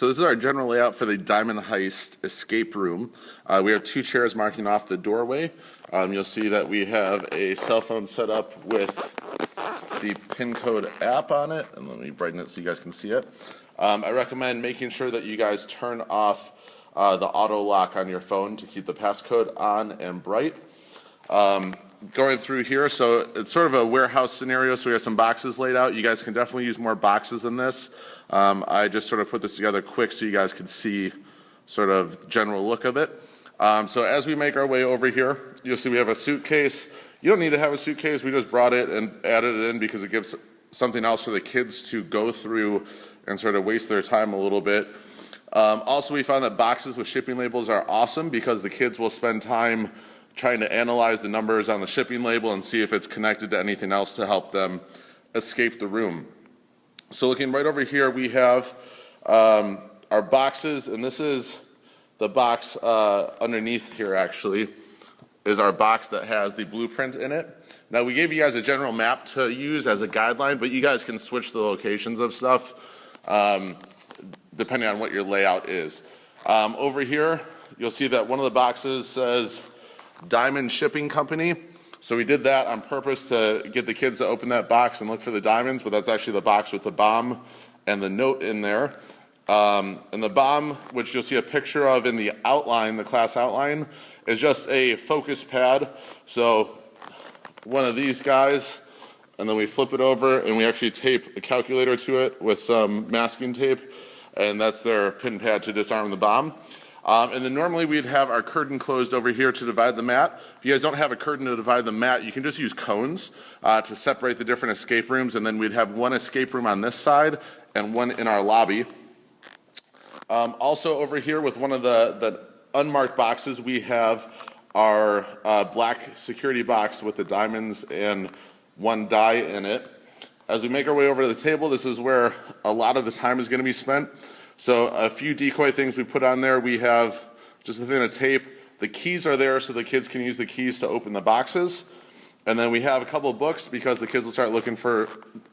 So this is our general layout for the Diamond Heist escape room. We have 2 chairs marking off the doorway. You'll see that we have a cell phone set up with the pin code app on it, and let me brighten it so you guys can see it. I recommend making sure that you guys turn off the auto lock on your phone to keep the passcode on and bright. Going through here, so it's sort of a warehouse scenario, so we have some boxes laid out. You guys can definitely use more boxes than this. I just sort of put this together quick so you guys can see sort of general look of it. So as we make our way over here, you'll see we have a suitcase. You don't need to have a suitcase, we just brought it and added it in because it gives something else for the kids to go through and sort of waste their time a little bit. Also, we found that boxes with shipping labels are awesome because the kids will spend time trying to analyze the numbers on the shipping label and see if it's connected to anything else to help them escape the room. So looking right over here, we have our boxes, and this is the box underneath here actually, is our box that has the blueprint in it. Now we gave you guys a general map to use as a guideline, but you guys can switch the locations of stuff depending on what your layout is. Over here, you'll see that one of the boxes says Diamond Shipping Company. So we did that on purpose to get the kids to open that box and look for the diamonds, but that's actually the box with the bomb and the note in there. And the bomb, which you'll see a picture of in the outline, the class outline, is just a focus pad. So one of these guys, and then we flip it over and we actually tape a calculator to it with some masking tape, and that's their pin pad to disarm the bomb. And then normally we'd have our curtain closed over here to divide the mat. If you guys don't have a curtain to divide the mat, you can just use cones to separate the different escape rooms, and then we'd have one escape room on this side and one in our lobby. Also over here with one of the unmarked boxes, we have our black security box with the diamonds and one die in it. As we make our way over to the table, this is where a lot of the time is going to be spent. So a few decoy things we put on there. We have just a thing of tape. The keys are there so the kids can use the keys to open the boxes. And then we have a couple of books because the kids will start looking for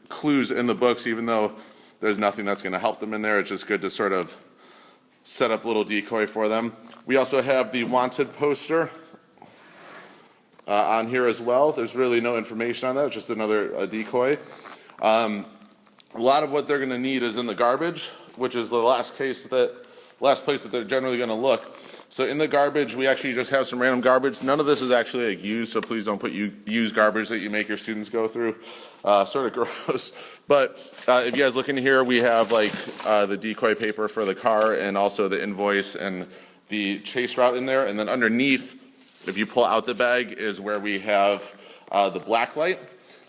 clues in the books even though there's nothing that's going to help them in there. It's just good to sort of set up a little decoy for them. We also have the wanted poster on here as well. There's really no information on that, it's just another decoy. A lot of what they're going to need is in the garbage, which is the last place that they're generally going to look. So in the garbage, we actually just have some random garbage. None of this is actually like used, so please don't put used garbage that you make your students go through. Sort of gross. But if you guys look in here, we have like the decoy paper for the car and also the invoice and the chase route in there. And then underneath, if you pull out the bag, is where we have the black light.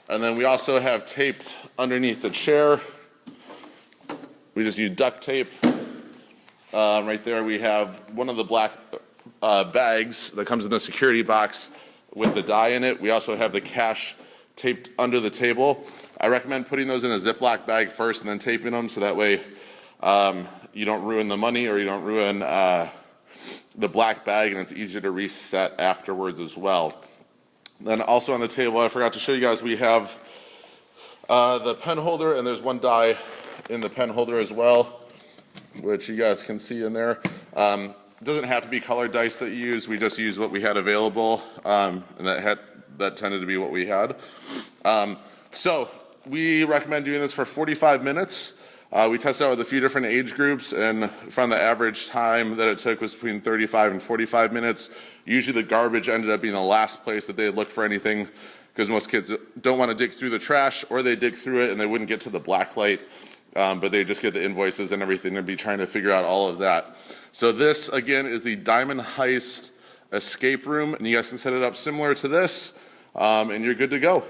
And then we also have taped underneath the chair. We just use duct tape. Right there we have one of the black bags that comes in the security box with the die in it. We also have the cash taped under the table. I recommend putting those in a Ziploc bag first and then taping them so that way you don't ruin the money or you don't ruin the black bag, and it's easier to reset afterwards as well. Then also on the table, I forgot to show you guys, we have the pen holder, and there's one die in the pen holder as well, which you guys can see in there. It doesn't have to be colored dice that you use. We just use what we had available, and that tended to be what we had. So we recommend doing this for 45 minutes. We tested out with a few different age groups and found the average time that it took was between 35 and 45 minutes. Usually the garbage ended up being the last place that they'd look for anything because most kids don't want to dig through the trash, or they dig through it and they wouldn't get to the black light. But they just get the invoices and everything and be trying to figure out all of that. So this, again, is the Diamond Heist escape room, and you guys can set it up similar to this, and you're good to go.